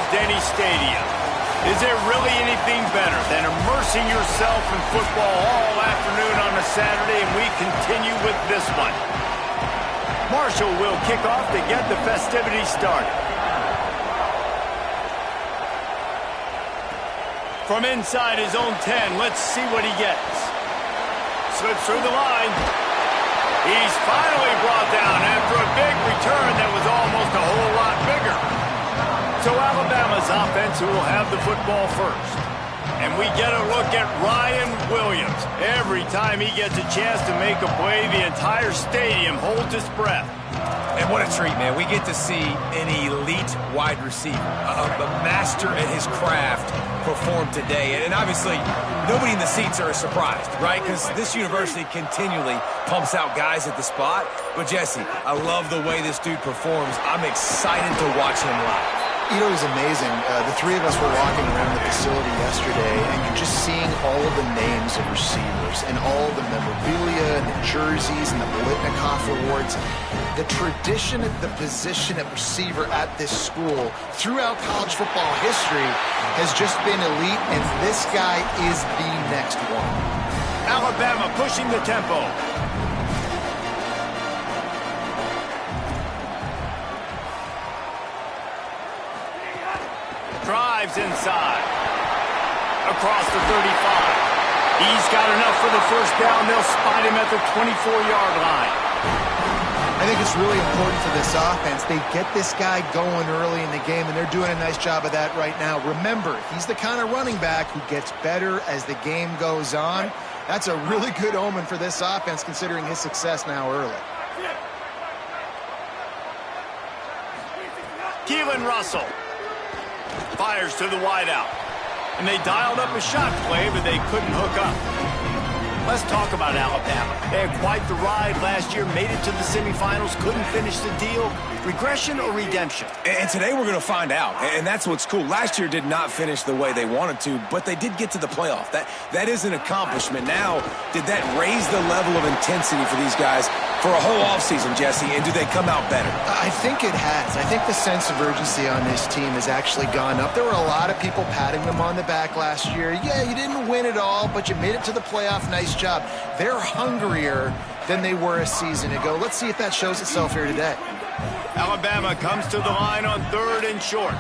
closed any stadium. Is there really anything better than immersing yourself in football all afternoon on a Saturday, and we continue with this one. Marshall will kick off to get the festivities started. From inside his own 10, let's see what he gets. Slips through the line. He's finally brought down after a big return that was almost a whole lot bigger. So Alabama's offense will have the football first. And we get a look at Ryan Williams. Every time he gets a chance to make a play, the entire stadium holds its breath. And what a treat, man. We get to see an elite wide receiver, a master at his craft perform today. And obviously, nobody in the seats are surprised, right? Because this university continually pumps out guys at the spot. But, Jesse, I love the way this dude performs. I'm excited to watch him live. You know, it was amazing. The three of us were walking around the facility yesterday, and you're just seeing all of the names of receivers and all the memorabilia and the jerseys and the Bolitnikoff awards. The tradition at the position at receiver at this school throughout college football history has just been elite, and this guy is the next one. Alabama pushing the tempo. Drives inside. Across the 35. He's got enough for the first down. They'll spot him at the 24-yard line. I think it's really important for this offense. They get this guy going early in the game, and they're doing a nice job of that right now. Remember, he's the kind of running back who gets better as the game goes on. That's a really good omen for this offense, considering his success now early. Keelan Russell fires to the wideout. And they dialed up a shot play, but they couldn't hook up. Let's talk about Alabama. They had quite the ride last year, made it to the semifinals, couldn't finish the deal. Regression or redemption? And today we're going to find out, and that's what's cool. Last year did not finish the way they wanted to, but they did get to the playoff. That is an accomplishment. Now, did that raise the level of intensity for these guys for a whole offseason, Jesse, and do they come out better? I think it has. I think the sense of urgency on this team has actually gone up. There were a lot of people patting them on the back last year. Yeah, you didn't win it all, but you made it to the playoff. Nice job. They're hungrier than they were a season ago. Let's see if that shows itself here today. Alabama comes to the line on 3rd and short.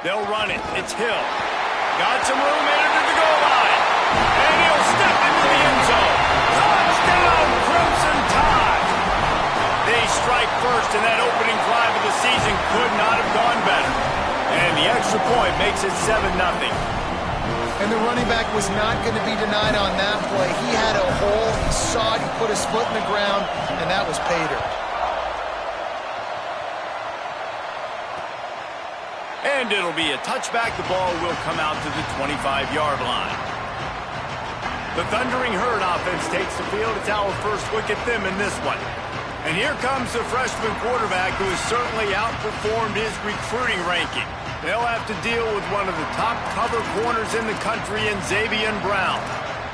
They'll run it. It's Hill. Got some room into the goal line. And he'll step into the end zone. Touchdown, Crimson Tide. They strike first, and that opening drive of the season could not have gone better. And the extra point makes it 7-0. And the running back was not going to be denied on that play. He had a hole. He saw it. He put his foot in the ground, and that was pay dirt. And it'll be a touchback. The ball will come out to the 25-yard line. The Thundering Herd offense takes the field. It's our first look at them in this one. And here comes the freshman quarterback who has certainly outperformed his recruiting ranking. They'll have to deal with one of the top cover corners in the country in Xavier Brown.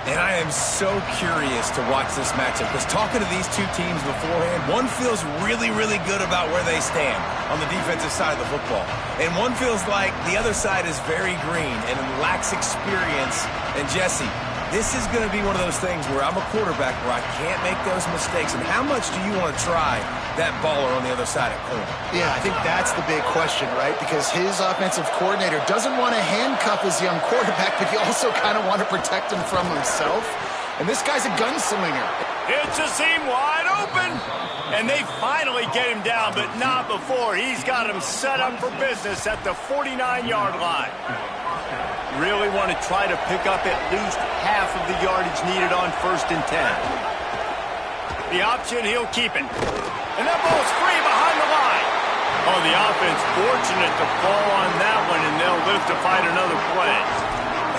And I am so curious to watch this matchup because talking to these two teams beforehand, one feels really, really good about where they stand on the defensive side of the football. And one feels like the other side is very green and lacks experience. And Jesse, this is going to be one of those things where I'm a quarterback where I can't make those mistakes. And how much do you want to try that baller on the other side at corner? Yeah, I think that's the big question, right? Because his offensive coordinator doesn't want to handcuff his young quarterback, but he also kind of want to protect him from himself. And this guy's a gunslinger. It's a seam wide open. And they finally get him down, but not before. He's got him set up for business at the 49-yard line. Really want to try to pick up at least half of the yardage needed on 1st and 10. The option, he'll keep it. And that ball's free behind the line. Oh, the offense fortunate to fall on that one, and they'll live to fight another play.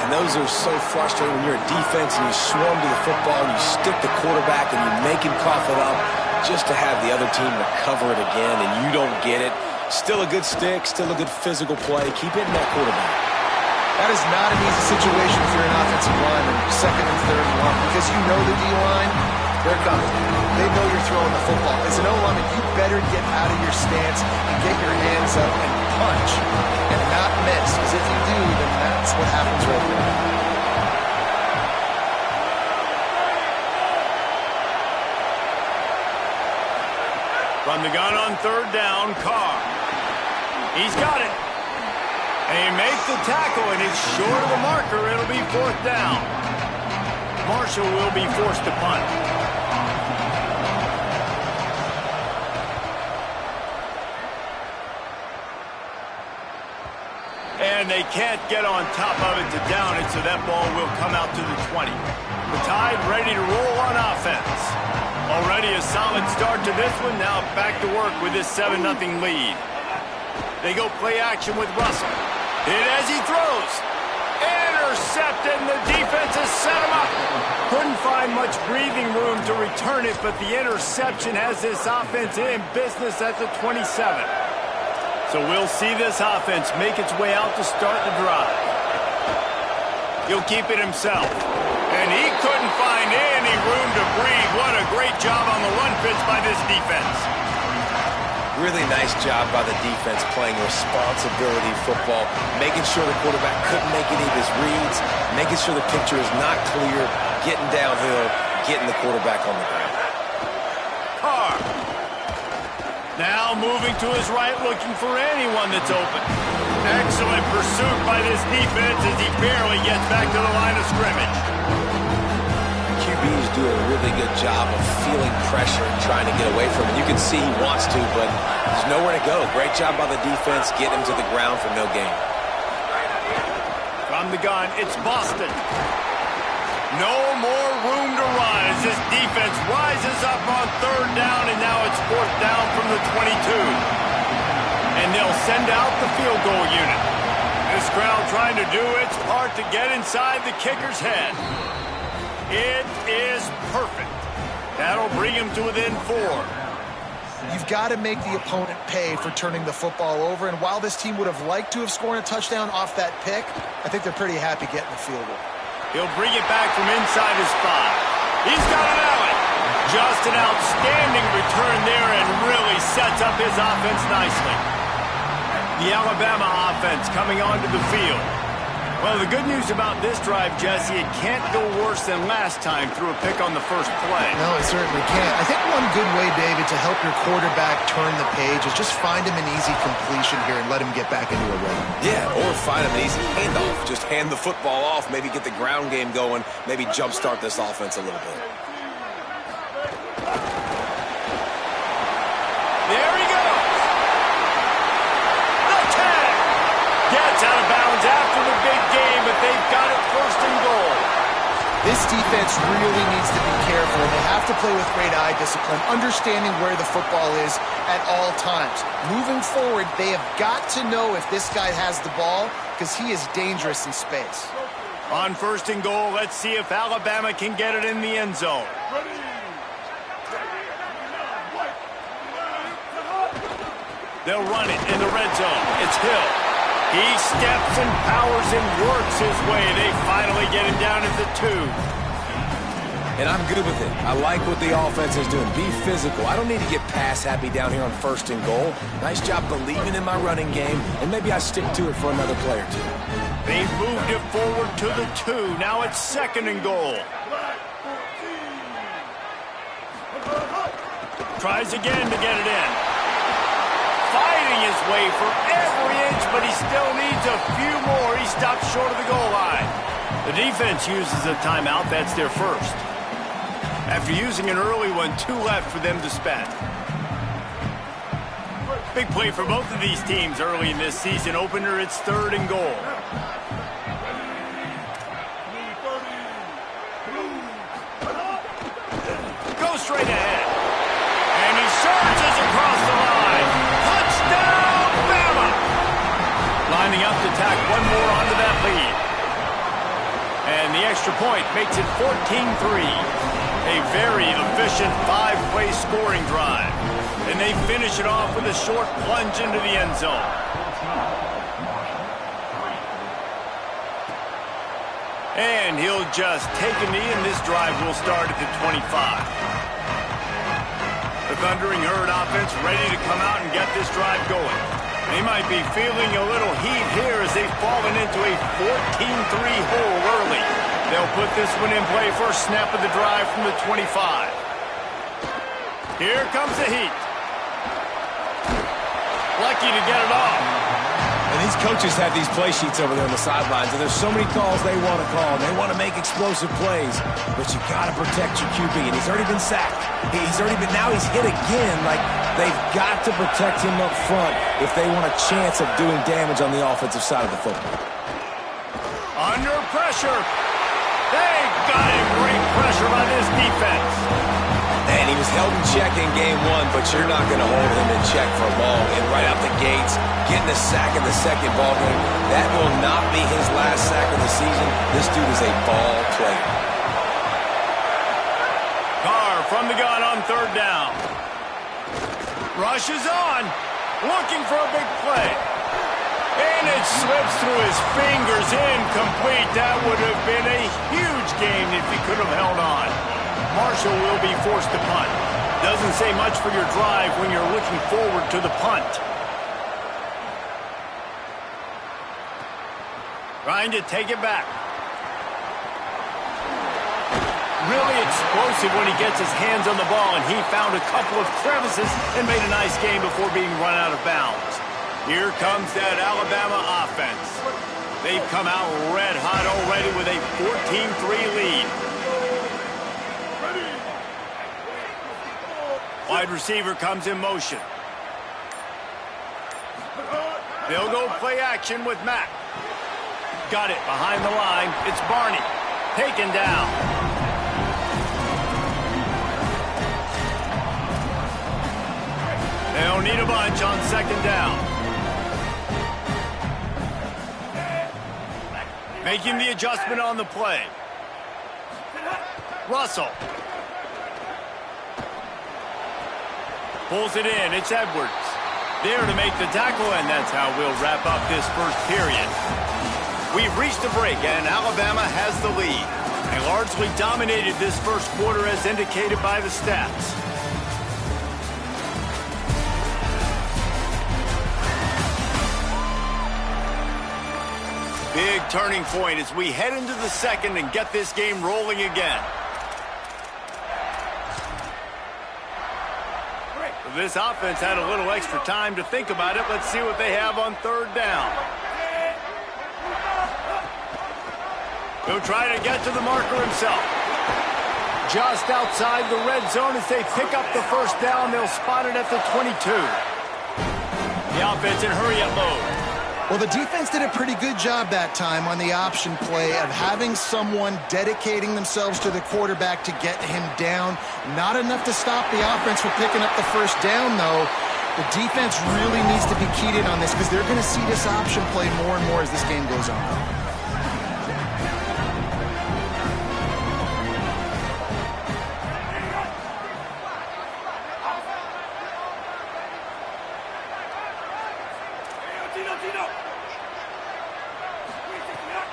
And those are so frustrating when you're a defense and you swarm to the football and you stick the quarterback and you make him cough it up just to have the other team recover it again and you don't get it. Still a good stick, still a good physical play. Keep hitting that quarterback. That is not an easy situation if you're an offensive lineman, 2nd and 3rd and 1, because you know the D-line, They're coming. They know you're throwing the football. As an O-lineman, you better get out of your stance and get your hands up and punch and not miss. Because if you do, then that's what happens right there. From the gun on third down, Carr. He's got it. And he makes the tackle, and it's short of the marker. It'll be fourth down. Marshall will be forced to punt. And they can't get on top of it to down it, so that ball will come out to the 20. The Tide ready to roll on offense. Already a solid start to this one. Now back to work with this 7-0 lead. They go play action with Russell. Hit as he throws. Intercepted, and the defense has set him up. Couldn't find much breathing room to return it, but the interception has this offense in business at the 27. So we'll see this offense make its way out to start the drive. He'll keep it himself. And he couldn't find any room to breathe. What a great job on the run fits by this defense. Really nice job by the defense playing responsibility football, making sure the quarterback couldn't make any of his reads, making sure the picture is not clear, getting downhill, getting the quarterback on the ground. Carr. Now moving to his right, looking for anyone that's open. Excellent pursuit by this defense as he barely gets back to the line of scrimmage. QBs do a really good job of feeling pressure and trying to get away from it. You can see he wants to, but there's nowhere to go. Great job by the defense, getting him to the ground for no gain. From the gun, it's Boston. No more room to run as this defense rises up on third down, and now it's fourth down from the 22. And they'll send out the field goal unit. This crowd trying to do its part to get inside the kicker's head. It is perfect. That'll bring him to within 4. You've got to make the opponent pay for turning the football over, and while this team would have liked to have scored a touchdown off that pick, I think they're pretty happy getting the field goal. He'll bring it back from inside his 5. He's got an alley. Just an outstanding return there and really sets up his offense nicely. The Alabama offense coming onto the field. Well, the good news about this drive, Jesse, it can't go worse than last time through a pick on the first play. No, it certainly can't. I think one good way, David, to help your quarterback turn the page is just find him an easy completion here and let him get back into a rhythm. Yeah, or find him an easy handoff. Just hand the football off, maybe get the ground game going, maybe jumpstart this offense a little bit. There he goes. The tag. Gets out of bounds after the big game, but they've got it first and goal. This defense really needs to be careful. They have to play with great eye discipline, understanding where the football is at all times. Moving forward, they have got to know if this guy has the ball because he is dangerous in space. On first and goal, let's see if Alabama can get it in the end zone. They'll run it in the red zone. It's Hill. He steps and powers and works his way. They finally get him down at the 2. And I'm good with it. I like what the offense is doing. Be physical. I don't need to get pass happy down here on first and goal. Nice job believing in my running game, and maybe I stick to it for another play or 2. They've moved it forward to the 2. Now it's second and goal. Tries again to get it in. Fighting his way for every inch, but he still needs a few more. He stops short of the goal line. The defense uses a timeout. That's their first. After using an early one, 2 left for them to spend. Big play for both of these teams early in this season opener. It's third and goal. Goes straight ahead. And he surges across the line. Touchdown, Bama! Lining up to tack one more onto that lead. And the extra point makes it 14-3. A very efficient 5-play scoring drive. And they finish it off with a short plunge into the end zone. And he'll just take a knee, and this drive will start at the 25. The Thundering Herd offense ready to come out and get this drive going. They might be feeling a little heat here as they've fallen into a 14-3 hole early. They'll put this one in play first snap of the drive from the 25. Here comes the heat. Lucky to get it off. And these coaches have these play sheets over there on the sidelines, and there's so many calls they want to call, and they want to make explosive plays, but you got to protect your QB, and he's already been sacked. Now he's hit again. Like, they've got to protect him up front if they want a chance of doing damage on the offensive side of the football. Under pressure. They got him. Great pressure by this defense. And he was held in check in game one, but you're not going to hold him in check for long. And right out the gates, getting a sack in the second ball game, that will not be his last sack of the season. This dude is a ball player. Carr from the gun on third down. Rushes on, looking for a big play. And it slips through his fingers, incomplete. That would have been a huge gain if he could have held on. Marshall will be forced to punt. Doesn't say much for your drive when you're looking forward to the punt. Trying to take it back. Really explosive when he gets his hands on the ball, and he found a couple of crevices and made a nice game before being run out of bounds. Here comes that Alabama offense. They've come out red hot already with a 14-3 lead. Wide receiver comes in motion. They'll go play action with Mack. Got it behind the line. It's Barney. Taken down. They'll need a bunch on second down. Making the adjustment on the play. Russell. Pulls it in. It's Edwards. There to make the tackle, and that's how we'll wrap up this first period. We've reached a break, and Alabama has the lead. They largely dominated this first quarter as indicated by the stats. Big turning point as we head into the second and get this game rolling again. This offense had a little extra time to think about it. Let's see what they have on third down. He'll try to get to the marker himself. Just outside the red zone as they pick up the first down. They'll spot it at the 22. The offense in hurry-up mode. Well, the defense did a pretty good job that time on the option play of having someone dedicating themselves to the quarterback to get him down. Not enough to stop the offense from picking up the first down, though. The defense really needs to be keyed in on this because they're going to see this option play more and more as this game goes on.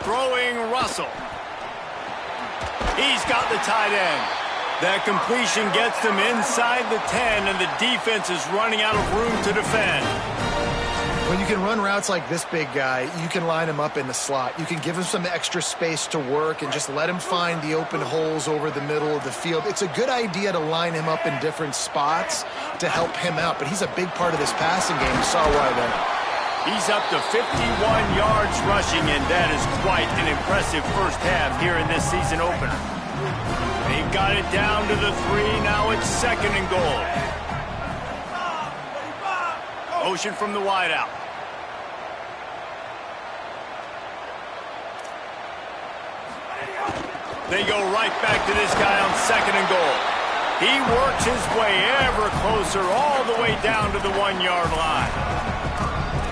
Throwing Russell. He's got the tight end. That completion gets them inside the 10, and the defense is running out of room to defend. When you can run routes like this big guy, you can line him up in the slot. You can give him some extra space to work and just let him find the open holes over the middle of the field. It's a good idea to line him up in different spots to help him out, but he's a big part of this passing game. You saw why there. He's up to 51 yards rushing, and that is quite an impressive first half here in this season opener. They've got it down to the 3. Now it's second and goal. Motion from the wideout. They go right back to this guy on second and goal. He works his way ever closer all the way down to the 1-yard line.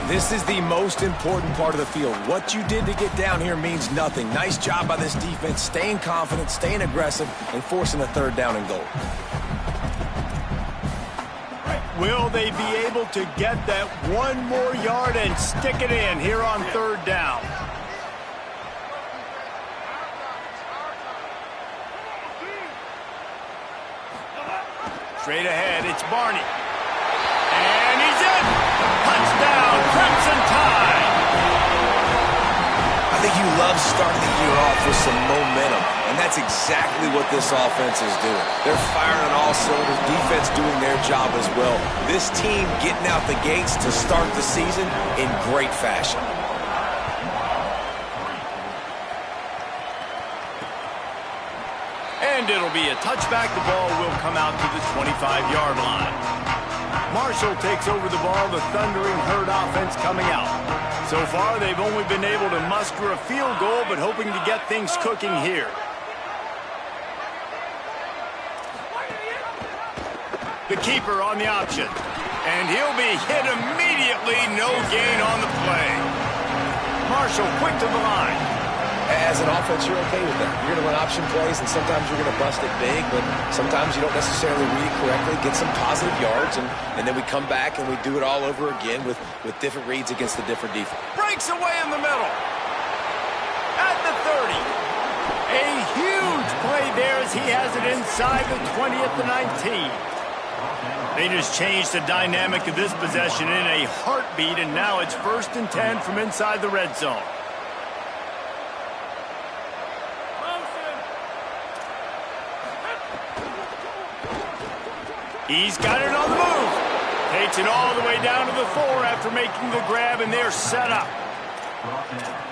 This is the most important part of the field. What you did to get down here means nothing. Nice job by this defense, staying confident, staying aggressive, and forcing a third down and goal. Will they be able to get that 1 more yard and stick it in here on third down? Straight ahead, it's Barney. And he's in! Touchdown, Crimson Tide! I think you love starting the year off with some momentum, and that's exactly what this offense is doing. They're firing on all cylinders, defense doing their job as well. This team getting out the gates to start the season in great fashion. And it'll be a touchback. The ball will come out to the 25-yard line. Marshall takes over the ball, the Thundering Herd offense coming out. So far, they've only been able to muster a field goal, but hoping to get things cooking here. The keeper on the option. And he'll be hit immediately. No gain on the play. Marshall quick to the line. As an offense, you're okay with that. You're going to run option plays, and sometimes you're going to bust it big, but sometimes you don't necessarily read it correctly, get some positive yards, and then we come back and we do it all over again with different reads against the different defense. Breaks away in the middle. At the 30. A huge play there as he has it inside the 20 at the 19. They just changed the dynamic of this possession in a heartbeat, and now it's 1st and 10 from inside the red zone. He's got it on the move. Takes it all the way down to the 4 after making the grab, and they're set up.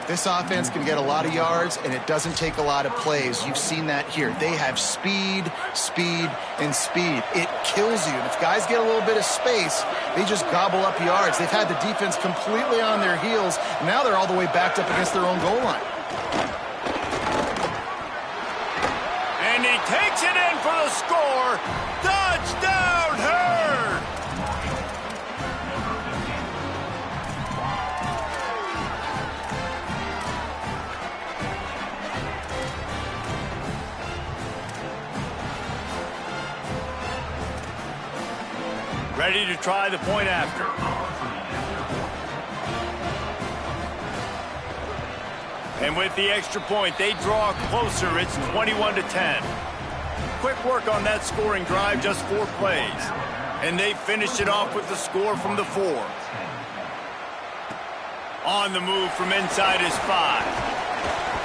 This offense can get a lot of yards, and it doesn't take a lot of plays. You've seen that here. They have speed, speed, and speed. It kills you. And if guys get a little bit of space, they just gobble up yards. They've had the defense completely on their heels. Now they're all the way backed up against their own goal line. And he takes it in for the score. Touchdown, Herd! Ready to try the point after. And with the extra point, they draw closer. It's 21-10. Quick work on that scoring drive, just 4 plays. And they finished it off with the score from the 4. On the move from inside his 5.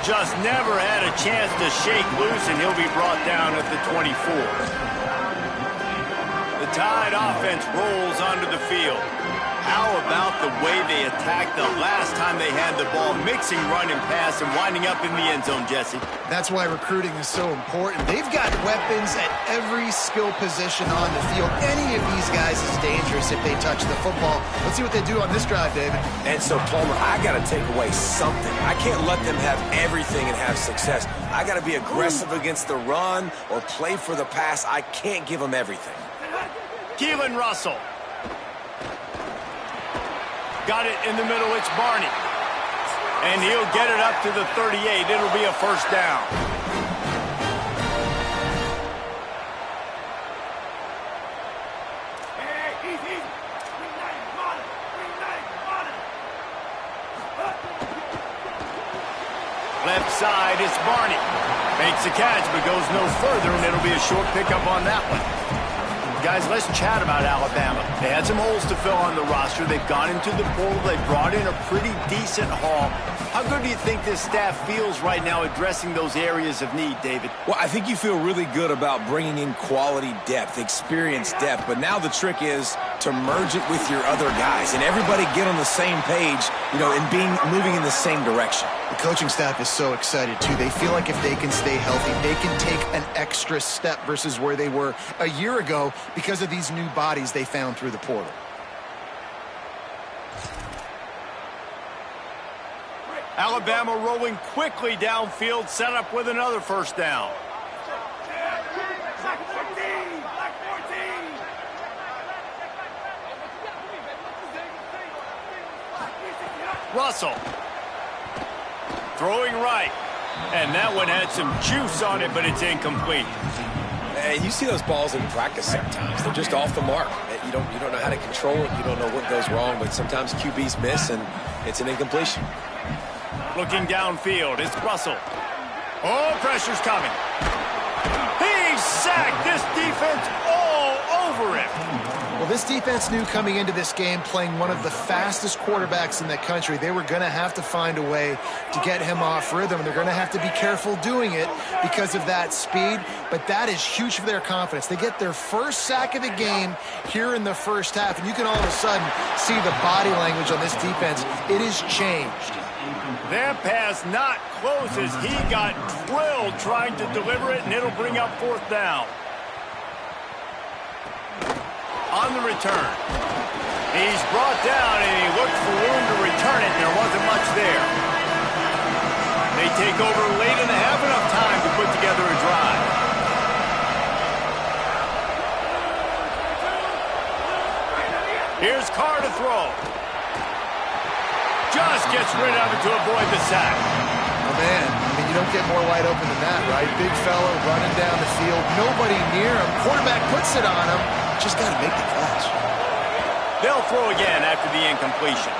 Just never had a chance to shake loose, and he'll be brought down at the 24. The Tide offense rolls onto the field. How about the way they attacked the last time they had the ball, mixing run and pass and winding up in the end zone, Jesse? That's why recruiting is so important. They've got weapons at every skill position on the field. Any of these guys is dangerous if they touch the football. Let's see what they do on this drive, David. And so, Palmer, I got to take away something. I can't let them have everything and have success. I got to be aggressive against the run or play for the pass. I can't give them everything. Keelan Russell. Got it in the middle, it's Barney. And he'll get it up to the 38. It'll be a 1st down. Left side, it's Barney. Makes the catch, but goes no further, and it'll be a short pickup on that one. Guys, let's chat about Alabama. They had some holes to fill on the roster. They've gone into the portal. They brought in a pretty decent haul. How good do you think this staff feels right now addressing those areas of need, David? Well, I think you feel really good about bringing in quality depth, experience depth. But now the trick is to merge it with your other guys and everybody get on the same page, you know, and moving in the same direction. The coaching staff is so excited, too. They feel like if they can stay healthy, they can take an extra step versus where they were a year ago because of these new bodies they found through the portal. Alabama rolling quickly downfield, set up with another 1st down. Russell. Throwing right. And that one had some juice on it, but it's incomplete. And you see those balls in practice sometimes. They're just off the mark. You don't know how to control it. You don't know what goes wrong, but sometimes QBs miss, and it's an incompletion. Looking downfield, it's Russell. Oh, pressure's coming. He's sacked. This defense all over him. Well, this defense knew coming into this game, playing one of the fastest quarterbacks in the country, they were going to have to find a way to get him off rhythm. They're going to have to be careful doing it because of that speed, but that is huge for their confidence. They get their first sack of the game here in the first half, and you can all of a sudden see the body language on this defense. It has changed. That pass not close as he got drilled trying to deliver it, and it'll bring up fourth down. On the return, he's brought down, and he looked for room to return it, and there wasn't much there. They take over late in the half, enough time to put together a drive. Here's Carr to throw. Just gets rid of it to avoid the sack. Oh, man, I mean, you don't get more wide open than that, right? Big fella running down the field, nobody near him. Quarterback puts it on him. Just got to make the catch. They'll throw again after the incompletion.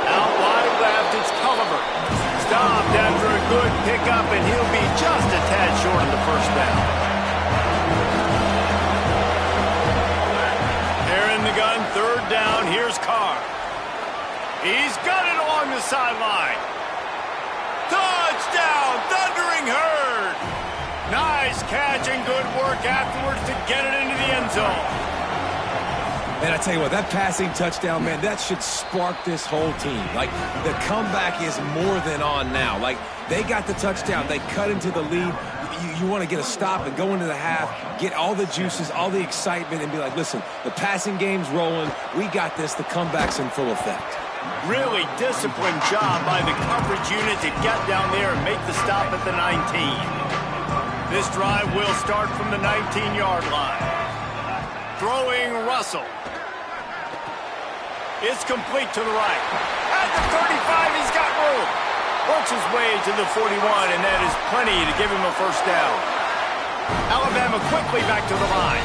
Out wide left, it's Culliver. Stopped after a good pickup, and he'll be just a tad short of the first down. They're in the gun, third down. Here's Carr. He's got it along the sideline. Touchdown, Thundering Herd. Nice catch and good work afterwards to get it into the end zone. And I tell you what, that passing touchdown, man, that should spark this whole team. Like, the comeback is more than on now. Like, they got the touchdown. They cut into the lead. You want to get a stop and go into the half, get all the juices, all the excitement, and be like, listen, the passing game's rolling. We got this. The comeback's in full effect. Really disciplined job by the coverage unit to get down there and make the stop at the 19. This drive will start from the 19-yard line. Throwing Russell. It's complete to the right. At the 35, he's got room. Works his way to the 41, and that is plenty to give him a first down. Alabama quickly back to the line.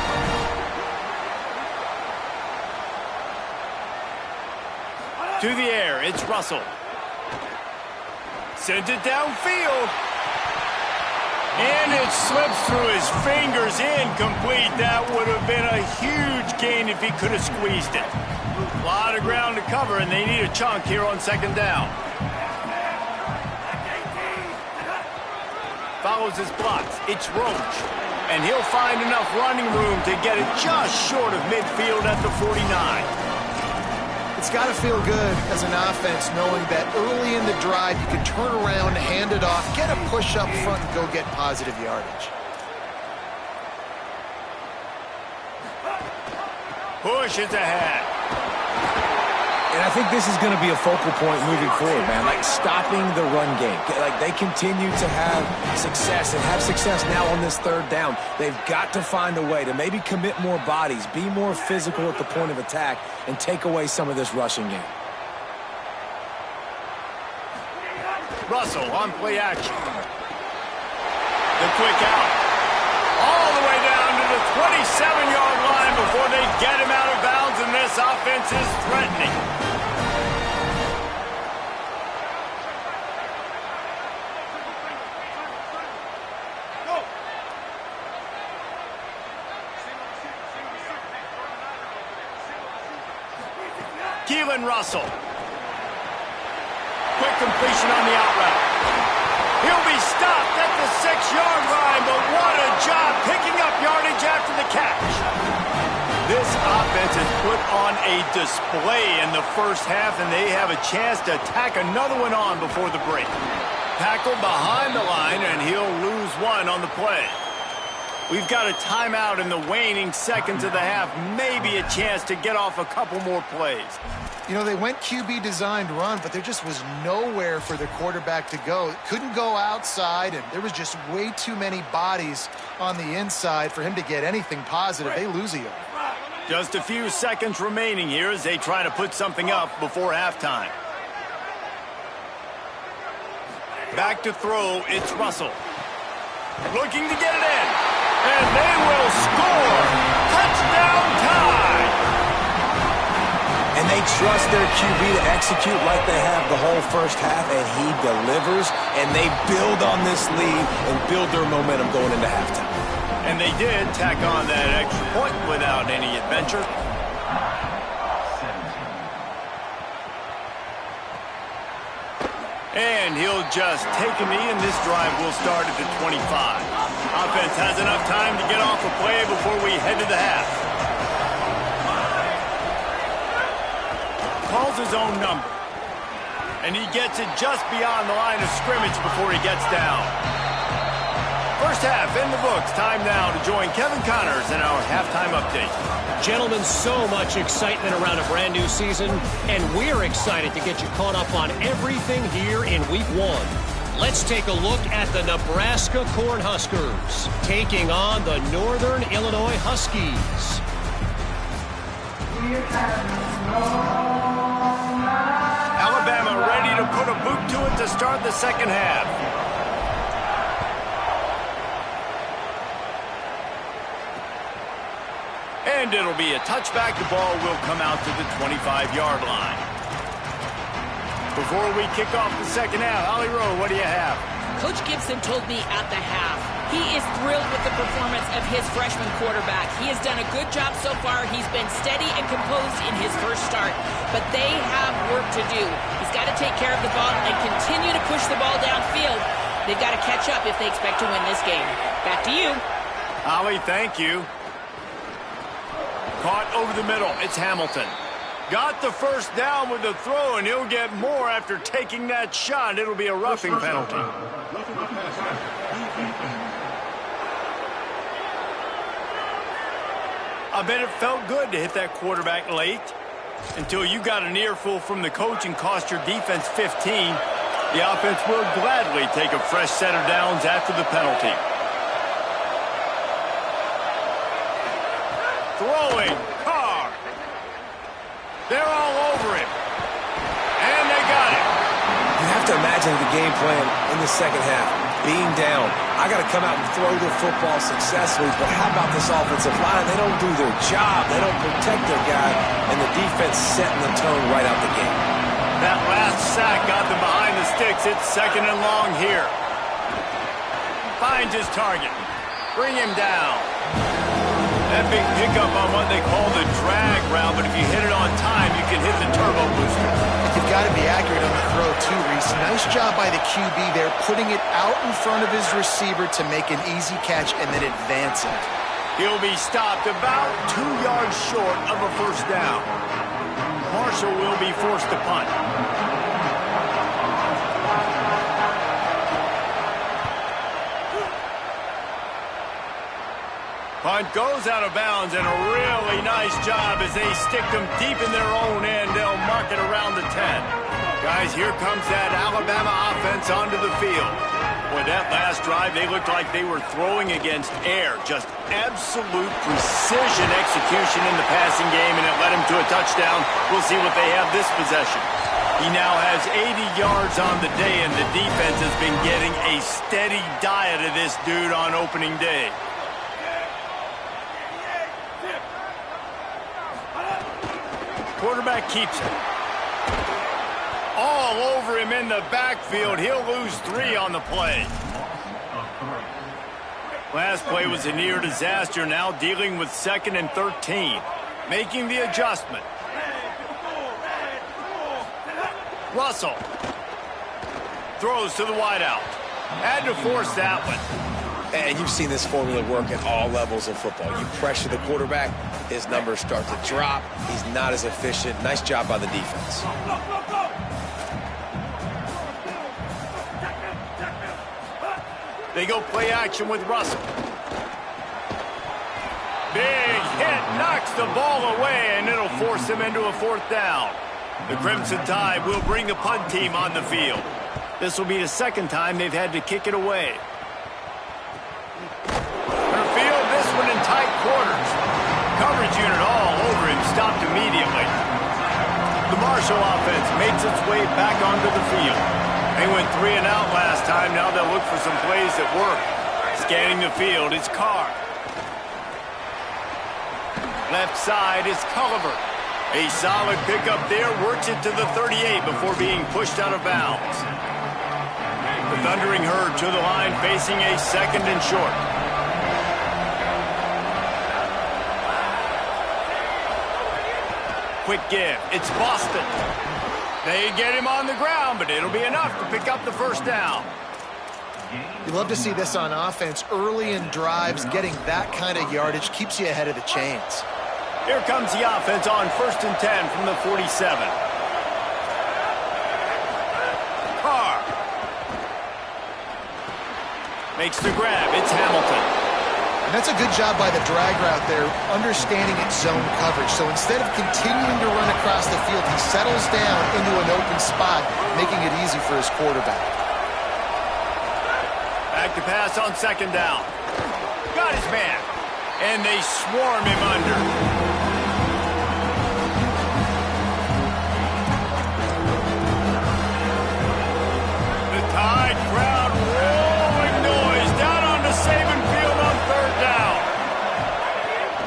To the air, it's Russell. Sends it downfield. And it slips through his fingers, incomplete. That would have been a huge gain if he could have squeezed it. A lot of ground to cover, and they need a chunk here on second down. Follows his blocks. It's Roach. And he'll find enough running room to get it just short of midfield at the 49. It's got to feel good as an offense knowing that early in the drive you can turn around, hand it off, get a push up front, and go get positive yardage. Push is ahead. And I think this is going to be a focal point moving forward, man. Like, stopping the run game. Like, they continue to have success and have success now on this third down. They've got to find a way to maybe commit more bodies, be more physical at the point of attack, and take away some of this rushing game. Russell on play action. The quick out. All the way down to the 27-yard line before they get him out of bounds, and this offense is threatening. Russell. Quick completion on the out route. He'll be stopped at the 6-yard line, but what a job picking up yardage after the catch. This offense has put on a display in the first half, and they have a chance to tack another one on before the break. Tackled behind the line, and he'll lose one on the play. We've got a timeout in the waning seconds of the half, maybe a chance to get off a couple more plays. You know, they went QB designed run, but there just was nowhere for the quarterback to go. Couldn't go outside, and there was just way too many bodies on the inside for him to get anything positive. They lose a yard. Just a few seconds remaining here as they try to put something up before halftime. Back to throw, it's Russell. Looking to get it in. And they will score. Touchdown tie. And they trust their QB to execute like they have the whole first half, and he delivers, and they build on this lead and build their momentum going into halftime. And they did tack on that extra point without any adventure. And he'll just take a knee, and this drive will start at the 25. Offense has enough time to get off a play before we head to the half. Calls his own number. And he gets it just beyond the line of scrimmage before he gets down. First half in the books. Time now to join Kevin Connors in our halftime update. Gentlemen, so much excitement around a brand new season, and we're excited to get you caught up on everything here in Week 1. Let's take a look at the Nebraska Cornhuskers taking on the Northern Illinois Huskies. Alabama ready to put a boot to it to start the second half. And it'll be a touchback. The ball will come out to the 25-yard line. Before we kick off the second half, Holly Rowe, what do you have? Coach Gibson told me at the half he is thrilled with the performance of his freshman quarterback. He has done a good job so far. He's been steady and composed in his first start, but they have work to do. He's got to take care of the ball and continue to push the ball downfield. They've got to catch up if they expect to win this game. Back to you. Holly, thank you. Caught over the middle. It's Hamilton. Got the first down with the throw, and he'll get more after taking that shot. It'll be a roughing penalty. I bet it felt good to hit that quarterback late until you got an earful from the coach and cost your defense 15. The offense will gladly take a fresh set of downs after the penalty. Throwing, Carr. They're all over him. And they got it. You have to imagine the game plan in the second half. Being down, I got to come out and throw the football successfully, but how about this offensive line? They don't do their job. They don't protect their guy, and the defense setting the tone right out the gate. That last sack got them behind the sticks. It's second and long here. Finds his target. Bring him down. That big pickup on what they call the drag route, but if you hit it on time, you can hit the turbo booster. You've got to be accurate on the throw, too, Reese. Nice job by the QB there, putting it out in front of his receiver to make an easy catch and then advance it. He'll be stopped about 2 yards short of a first down. Marshall will be forced to punt. Punt goes out of bounds, and a really nice job as they stick them deep in their own end. They'll mark it around the 10. Guys, here comes that Alabama offense onto the field. Boy, that last drive, they looked like they were throwing against air. Just absolute precision execution in the passing game, and it led him to a touchdown. We'll see what they have this possession. He now has 80 yards on the day, and the defense has been getting a steady diet of this dude on opening day. Quarterback keeps it. All over him in the backfield. He'll lose 3 on the play. Last play was a near disaster. Now dealing with 2nd and 13. Making the adjustment. Russell. Throws to the wideout. Had to force that one. And you've seen this formula work at all levels of football. You pressure the quarterback, his numbers start to drop. He's not as efficient. Nice job by the defense. They go play action with Russell. Big hit, knocks the ball away, and it'll force him into a 4th down. The Crimson Tide will bring the punt team on the field. This will be the 2nd time they've had to kick it away. This one in tight quarters. Coverage unit all over him, stopped immediately. The Marshall offense makes its way back onto the field. They went 3 and out last time. Now they'll look for some plays that work. Scanning the field, it's Carr. Left side is Culliver. A solid pickup there, works it to the 38 before being pushed out of bounds. The Thundering Herd to the line, facing a 2nd and short. quick give. It's Boston. They get him on the ground, but it'll be enough to pick up the first down. You love to see this on offense. Early in drives, getting that kind of yardage keeps you ahead of the chains. Here comes the offense on 1st and 10 from the 47. Carr makes the grab. It's Hamilton. And that's a good job by the drag route there, understanding its zone coverage. So instead of continuing to run across the field, he settles down into an open spot, making it easy for his quarterback. Back to pass on 2nd down. Got his man. And they swarm him under. The Tide crowd rolling noise down on the Saban field on 3rd down.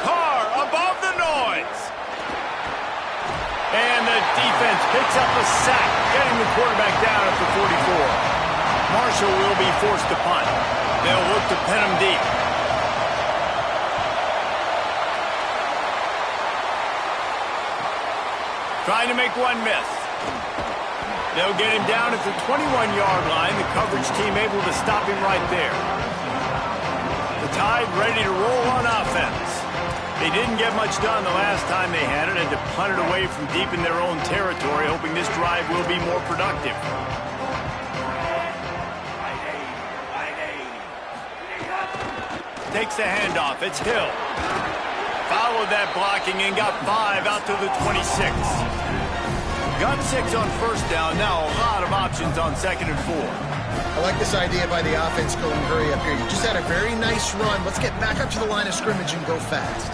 Carr above the noise. And the defense picks up a sack, getting the quarterback down at the 44. Marshall will be forced to punt. They'll look to pin him deep. Trying to make one miss. They'll get him down at the 21-yard line. The coverage team able to stop him right there. The Tide ready to roll on offense. They didn't get much done the last time they had it and to punt it away from deep in their own territory, hoping this drive will be more productive. Takes the handoff. It's Hill. Followed that blocking and got 5 out to the 26. Got 6 on 1st down. Now a lot of options on 2nd and 4. I like this idea by the offense going hurry up here. You just had a very nice run. Let's get back up to the line of scrimmage and go fast.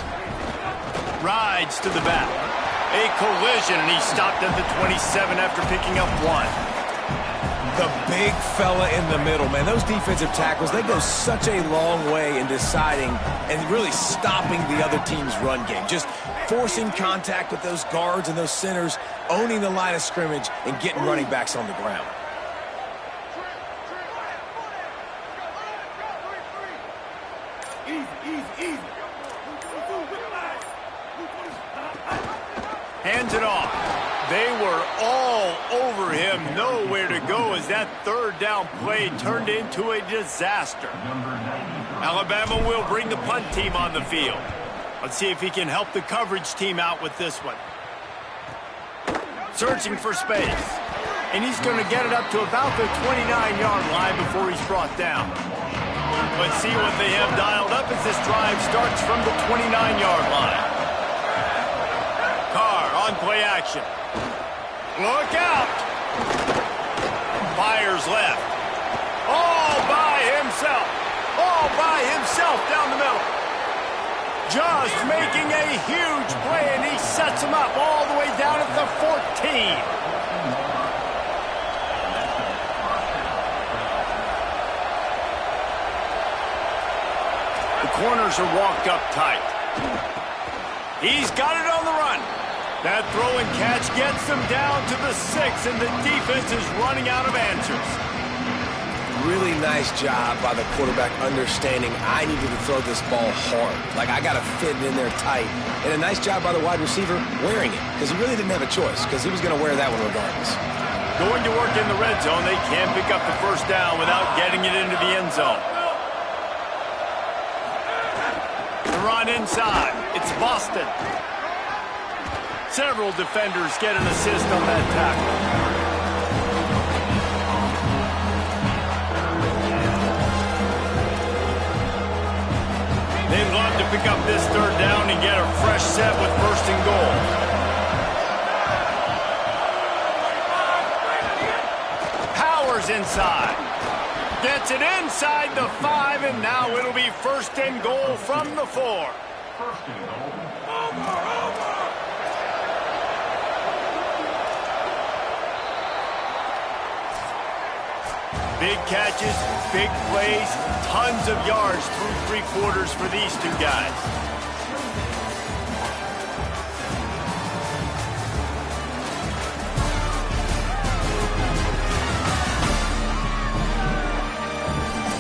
Rides to the back. A collision, and he stopped at the 27 after picking up 1. The big fella in the middle, man. Those defensive tackles, they go such a long way in deciding and really stopping the other team's run game. Just forcing contact with those guards and those centers, owning the line of scrimmage, and getting running backs on the ground. Hands it off. They were all over him, nowhere to go as that 3rd down play turned into a disaster. Alabama will bring the punt team on the field. Let's see if he can help the coverage team out with this one. Searching for space. And he's going to get it up to about the 29-yard line before he's brought down. Let's see what they have dialed up as this drive starts from the 29-yard line. Carr on play action. Look out! Fires left. All by himself. All by himself down the middle. Just making a huge play, and he sets him up all the way down at the 14. The corners are walked up tight. He's got it on the run. That throw and catch gets them down to the 6, and the defense is running out of answers. Really nice job by the quarterback understanding I needed to throw this ball hard. Like, I got to fit it in there tight. And a nice job by the wide receiver wearing it, because he really didn't have a choice, because he was going to wear that one regardless. Going to work in the red zone, they can't pick up the first down without getting it into the end zone. The run inside. It's Boston. Several defenders get an assist on that tackle. They'd love to pick up this 3rd down and get a fresh set with 1st and goal. Powers inside. Gets it inside the 5, and now it'll be 1st and goal from the 4. 1st and goal. Over. Big catches, big plays, tons of yards through 3 quarters for these two guys.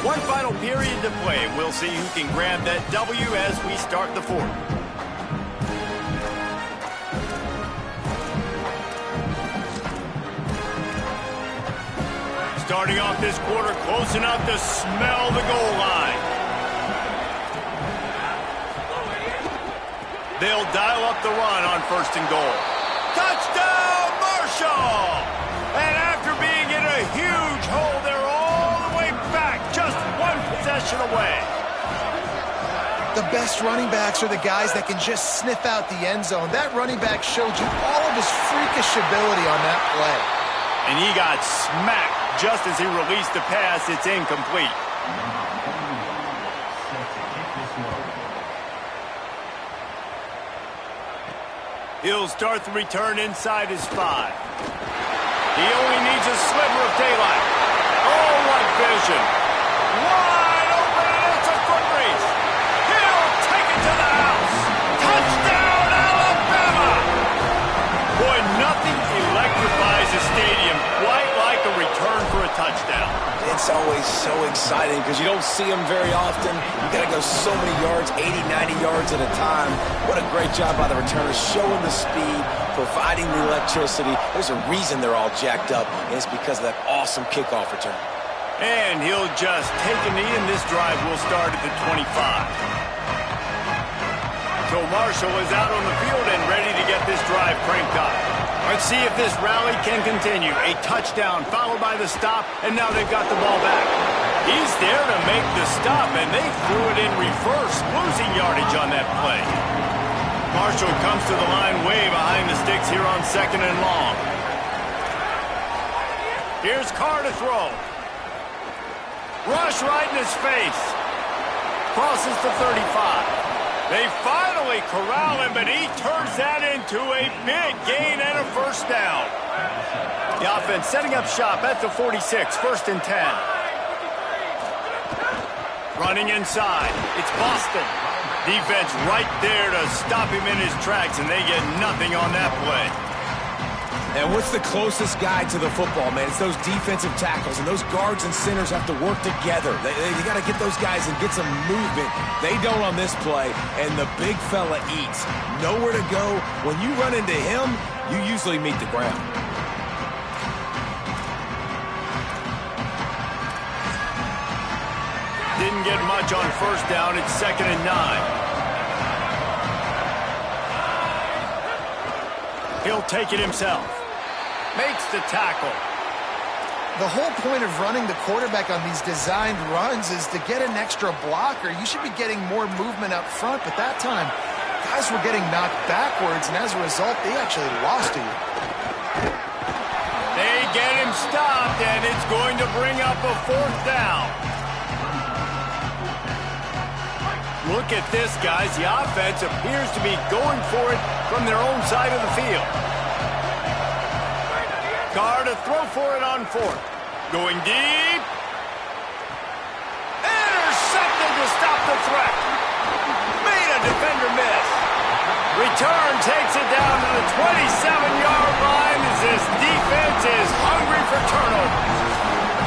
One final period to play. We'll see who can grab that W as we start the 4th. starting off this quarter close enough to smell the goal line. They'll dial up the run on 1st and goal. Touchdown, Marshall! And after being in a huge hole, they're all the way back, just 1 possession away. The best running backs are the guys that can just sniff out the end zone. That running back showed you all of his freakish ability on that play. And he got smacked just as he released the pass. It's incomplete. He'll start the return inside his 5. He only needs a sliver of daylight. Oh, what vision. Wide open, and it's a foot race. He'll take it to the house. Touchdown, Alabama! Boy, nothing electrifies a stadium quite like a return for a touchdown. It's always so exciting because you don't see them very often. You got to go so many yards, 80, 90 yards at a time. What a great job by the returners, showing the speed, providing the electricity. There's a reason they're all jacked up, and it's because of that awesome kickoff return. And he'll just take a knee, and this drive will start at the 25. So Marshall is out on the field and ready to get this drive cranked up. Let's see if this rally can continue. A touchdown followed by the stop, and now they've got the ball back. He's there to make the stop, and they threw it in reverse, losing yardage on that play. Marshall comes to the line way behind the sticks here on 2nd and long. Here's Carr to throw. Rush right in his face. Crosses the 35. They finally corral him, but he turns that into a big gain and a 1st down. The offense setting up shop at the 46, 1st and 10. Running inside. It's Boston. Defense right there to stop him in his tracks, and they get nothing on that play. And what's the closest guy to the football, man? It's those defensive tackles, and those guards and centers have to work together. They got to get those guys and get some movement. They don't on this play, and the big fella eats. Nowhere to go. When you run into him, you usually meet the ground. Didn't get much on 1st down. It's 2nd and 9. He'll take it himself. Makes the tackle. The whole point of running the quarterback on these designed runs is to get an extra blocker. You should be getting more movement up front, but that time, guys were getting knocked backwards, and as a result, they actually lost to you. They get him stopped, and it's going to bring up a 4th down. Look at this, guys. The offense appears to be going for it from their own side of the field. Carr to throw for it on 4th. Going deep. Intercepted to stop the threat. Made a defender miss. Return takes it down to the 27-yard line as this defense is hungry for turnovers.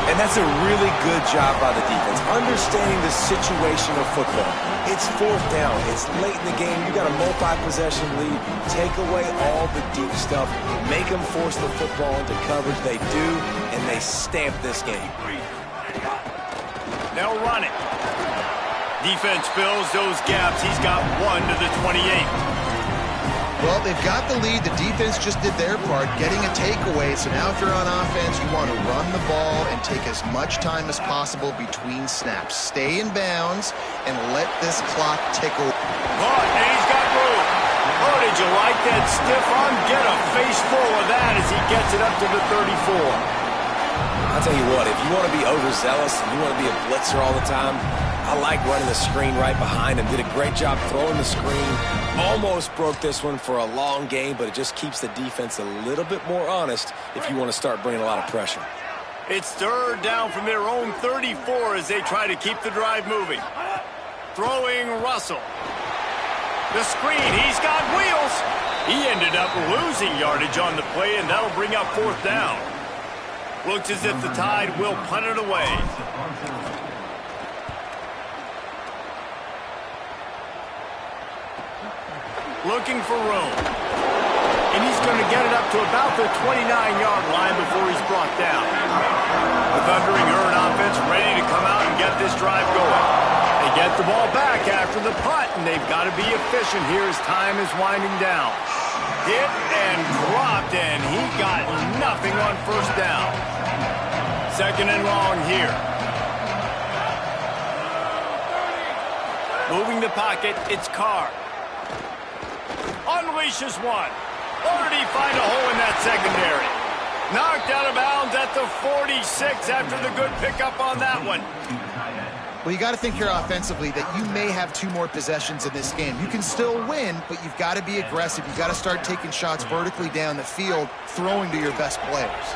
And that's a really good job by the defense, understanding the situation of football. It's 4th down. It's late in the game. You got a multi-possession lead. Take away all the deep stuff. Make them force the football into coverage. They do, and they stamp this game. They'll run it. Defense fills those gaps. He's got 1 to the 28. Well, they've got the lead. The defense just did their part, getting a takeaway. So now if you're on offense, you want to run the ball and take as much time as possible between snaps. Stay in bounds and let this clock tickle. Oh, and he's got room. Oh, did you like that stiff arm? Get a face full of that as he gets it up to the 34. I'll tell you what, if you want to be overzealous and you want to be a blitzer all the time, I like running the screen right behind him. Did a great job throwing the screen. Almost broke this one for a long game, but it just keeps the defense a little bit more honest if you want to start bringing a lot of pressure. It's 3rd down from their own 34 as they try to keep the drive moving. Throwing Russell. The screen, he's got wheels. He ended up losing yardage on the play, and that'll bring up 4th down. Looks as if the Tide will punt it away. Looking for room. And he's going to get it up to about the 29-yard line before he's brought down. The Thundering Herd offense ready to come out and get this drive going. They get the ball back after the punt, and they've got to be efficient here as time is winding down. Hit and dropped, and he got nothing on first down. Second and long here. Moving the pocket, it's Carr. Unleashes one. Or did he find a hole in that secondary? Knocked out of bounds at the 46 after the good pickup on that one. Well, you got to think here offensively that you may have 2 more possessions in this game. You can still win, but you've got to be aggressive. You've got to start taking shots vertically down the field, throwing to your best players.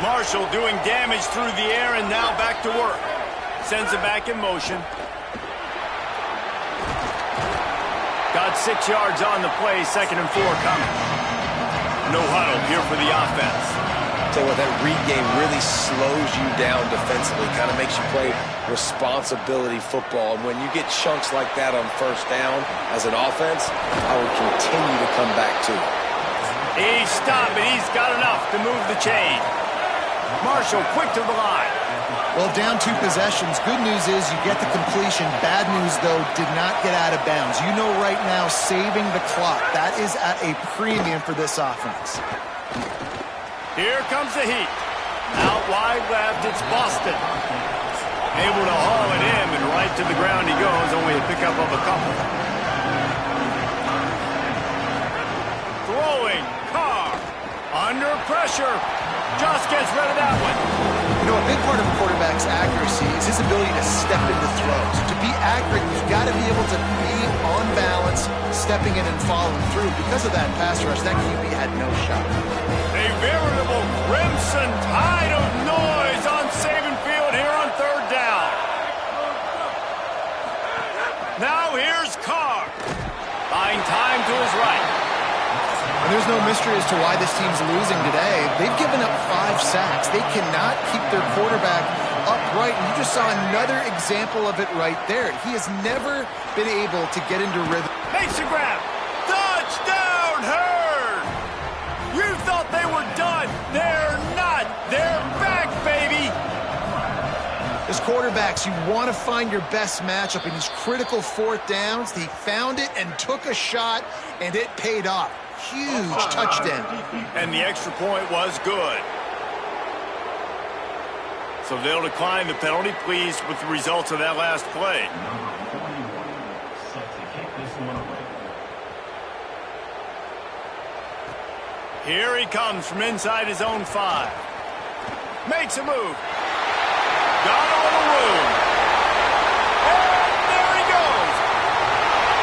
Marshall doing damage through the air and now back to work. Sends it back in motion. Got 6 yards on the play, 2nd and 4 coming. No huddle here for the offense. Tell you what, that read game really slows you down defensively, kind of makes you play responsibility football. And when you get chunks like that on first down as an offense, I would continue to come back to it. He's stopped, but he's got enough to move the chain. Marshall quick to the line. Well, down 2 possessions. Good news is you get the completion. Bad news, though, did not get out of bounds. You know right now, saving the clock. That is at a premium for this offense. Here comes the heat. Out wide left, it's Boston. Able to haul it in, and right to the ground he goes, only a pickup of a couple. Throwing, Carr, under pressure. Just gets rid of that one. You know, a big part of a quarterback's accuracy is his ability to step into throws. To be accurate, you've got to be able to be on balance, stepping in and following through. Because of that pass rush, that QB had no shot. A veritable crimson tide of noise on Saban Field here on 3rd down. Now here's Carr. Buying time to his right. And there's no mystery as to why this team's losing today. They've given up 5 sacks. They cannot keep their quarterback upright. And you just saw another example of it right there. He has never been able to get into rhythm. Makes a grab. Touchdown, Herd! You thought they were done. They're not. They're back, baby. As quarterbacks, you want to find your best matchup in these critical 4th downs. He found it and took a shot, and it paid off. Huge touchdown. And the extra point was good. So they'll decline the penalty, pleased with the results of that last play. Here he comes from inside his own 5. Makes a move. Got all the room. And there he goes.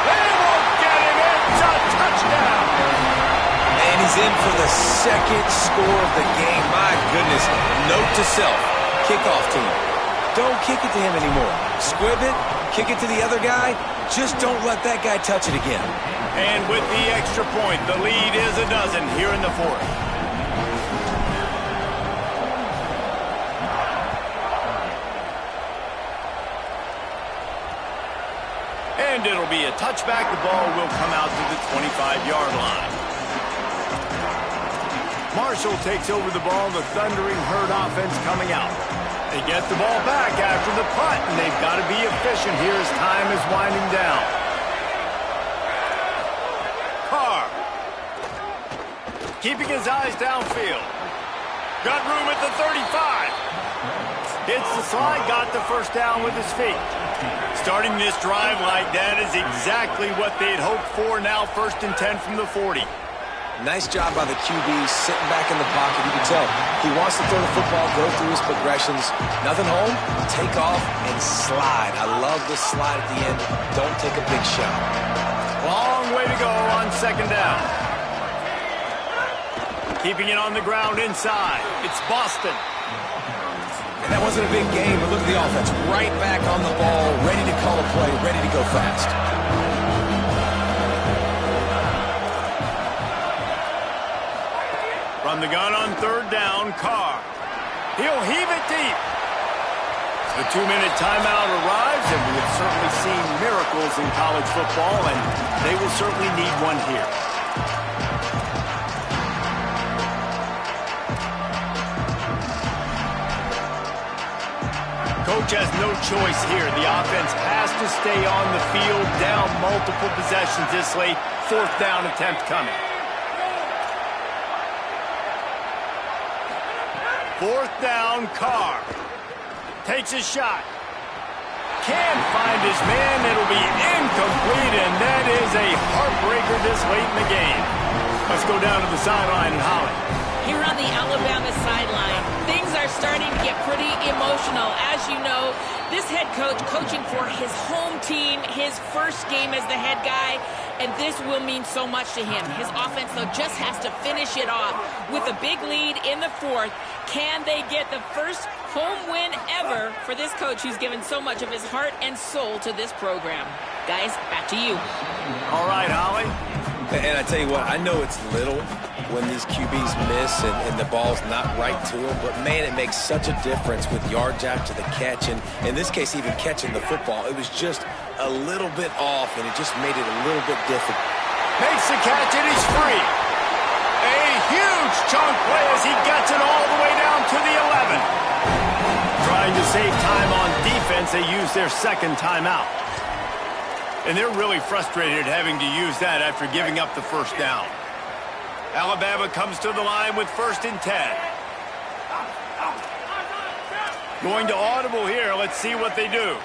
They won't get him. It's a touchdown. And he's in for the 2nd score of the game. My goodness. Note to self. Kickoff team. Don't kick it to him anymore. Squib it. Kick it to the other guy. Just don't let that guy touch it again. And with the extra point, the lead is a dozen here in the 4th. And it'll be a touchback. The ball will come out to the 25-yard line. Marshall takes over the ball. The Thundering Herd offense coming out. They get the ball back after the punt, and they've got to be efficient here as time is winding down. Carr. Keeping his eyes downfield. Got room at the 35. Hits the slide, got the first down with his feet. Starting this drive like that is exactly what they'd hoped for. Now 1st and 10 from the 40. Nice job by the QB sitting back in the pocket. You can tell he wants to throw the football, go through his progressions. Nothing home, take off, and slide. I love the slide at the end. Don't take a big shot. Long way to go on 2nd down. Keeping it on the ground inside. It's Boston. And that wasn't a big game, but look at the offense. Right back on the ball, ready to call a play, ready to go fast. From the gun on 3rd down, Carr. He'll heave it deep. The 2-minute timeout arrives, and we have certainly seen miracles in college football, and they will certainly need one here. Coach has no choice here. The offense has to stay on the field, down multiple possessions this late. 4th down attempt coming. 4th down, Carr. Takes a shot. Can't find his man. It'll be incomplete, and that is a heartbreaker this late in the game. Let's go down to the sideline and Holly. Here on the Alabama sideline, things are starting to get pretty emotional. As you know, this head coach coaching for his home team, his first game as the head guy, and this will mean so much to him. His offense, though, just has to finish it off with a big lead in the 4th. Can they get the first home win ever for this coach who's given so much of his heart and soul to this program? Guys, back to you. All right, Holly. And I tell you what, I know it's little when these QBs miss and the ball's not right to them, but man, it makes such a difference with yards after the catch, and in this case, even catching the football. It was just a little bit off, and it just made it a little bit difficult. Makes the catch, and he's free. A huge chunk play as he gets it all the way down to the 11. Trying to save time on defense, they use their 2nd timeout. And they're really frustrated having to use that after giving up the 1st down. Alabama comes to the line with 1st and 10. Going to audible here. Let's see what they do.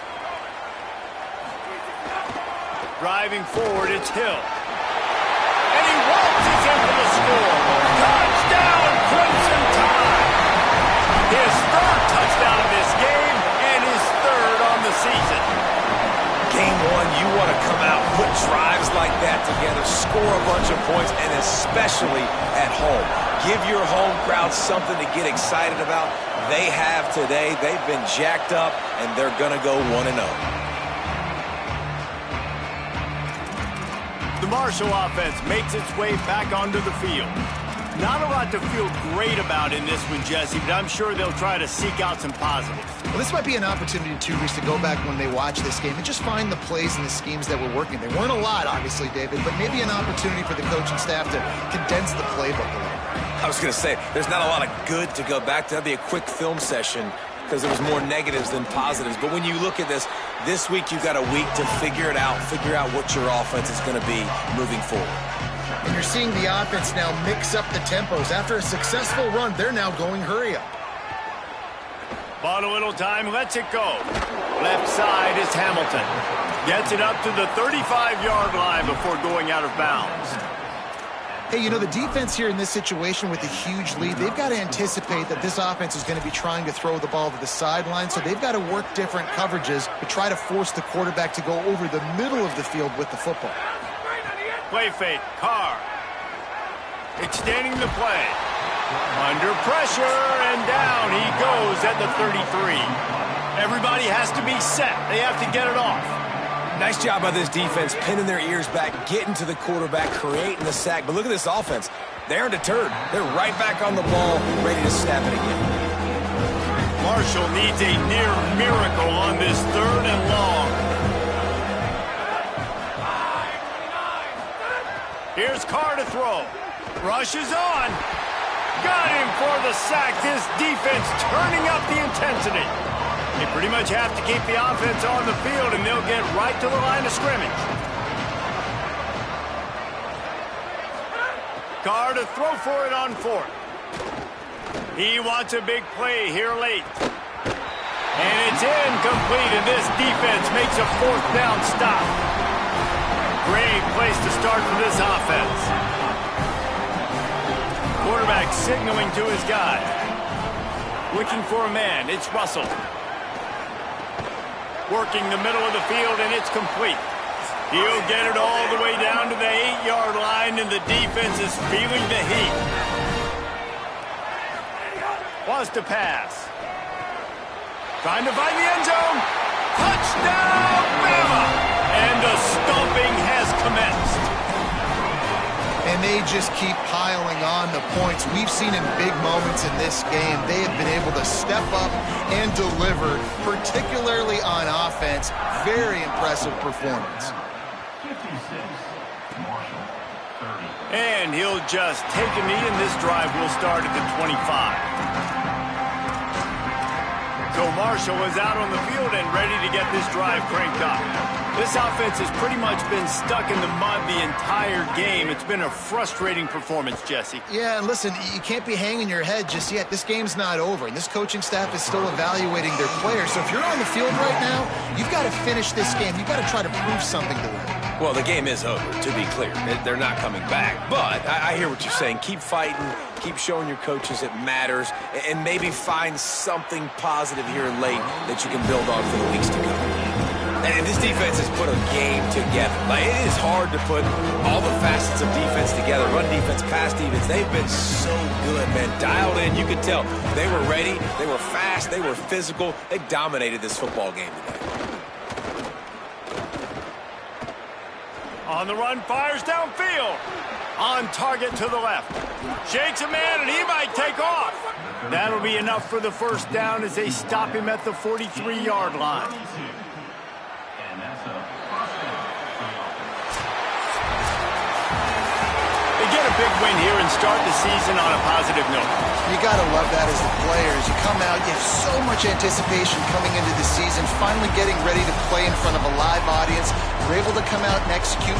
Driving forward, it's Hill. And he waltzes into the score. Touchdown, Crimson Tide! His 3rd touchdown of this game and his 3rd on the season. Game 1, you want to come out, put drives like that together, score a bunch of points, and especially at home. Give your home crowd something to get excited about. They have today. They've been jacked up, and they're going to go 1-0. The Marshall offense makes its way back onto the field. Not a lot to feel great about in this one, Jesse, but I'm sure they'll try to seek out some positives. Well, this might be an opportunity, too, Reese, to go back when they watch this game and just find the plays and the schemes that were working. They weren't a lot, obviously, David, but maybe an opportunity for the coaching staff to condense the playbook a little. I was going to say, there's not a lot of good to go back to. That'd be a quick film session because there was more negatives than positives. But when you look at this week you've got a week to figure it out, figure out what your offense is going to be moving forward. And you're seeing the offense now mix up the tempos. After a successful run, they're now going hurry up. Bought a little time, lets it go. Left side is Hamilton. Gets it up to the 35-yard line before going out of bounds. Hey, you know, the defense here in this situation with a huge lead, they've got to anticipate that this offense is going to be trying to throw the ball to the sideline, so they've got to work different coverages to try to force the quarterback to go over the middle of the field with the football. Play fake, Carr. Extending the play. Under pressure, and down he goes at the 33. Everybody has to be set. They have to get it off. Nice job by this defense, pinning their ears back, getting to the quarterback, creating the sack. But look at this offense. They aren't deterred. They're right back on the ball, ready to snap it again. Marshall needs a near miracle on this 3rd and long. Here's Carr to throw. Rushes on. Got him for the sack. This defense turning up the intensity. They pretty much have to keep the offense on the field, and they'll get right to the line of scrimmage. Carr to throw for it on 4th. He wants a big play here late. And it's incomplete, and this defense makes a 4th down stop. Great place to start for this offense. Quarterback signaling to his guy. Looking for a man. It's Russell. Working the middle of the field, and it's complete. He'll get it all the way down to the 8-yard line, and the defense is feeling the heat. Wants to pass. Trying to find the end zone. Touchdown, Bama! And the stomping has commenced. And they just keep piling on the points. We've seen in big moments in this game, they have been able to step up and deliver, particularly on offense. Very impressive performance. And he'll just take a knee, and this drive will start at the 25. So Marshall is out on the field and ready to get this drive cranked up. This offense has pretty much been stuck in the mud the entire game. It's been a frustrating performance, Jesse. Yeah, and listen, you can't be hanging your head just yet. This game's not over, and this coaching staff is still evaluating their players. So if you're on the field right now, you've got to finish this game. You've got to try to prove something to them. Well, the game is over, to be clear. They're not coming back. But I hear what you're saying. Keep fighting. Keep showing your coaches it matters. And maybe find something positive here late that you can build on for the weeks to come. And this defense has put a game together. Like, it is hard to put all the facets of defense together. Run defense, pass defense. They've been so good, man. Dialed in. You could tell they were ready. They were fast. They were physical. They dominated this football game today. On the run, fires downfield. On target to the left. Shakes a man, and he might take off. That'll be enough for the first down as they stop him at the 43-yard line. They get a big win here and start the season on a positive note. You got to love that as the players. You come out, you have so much anticipation coming into the season, finally getting ready to play in front of a live audience. You're able to come out and execute.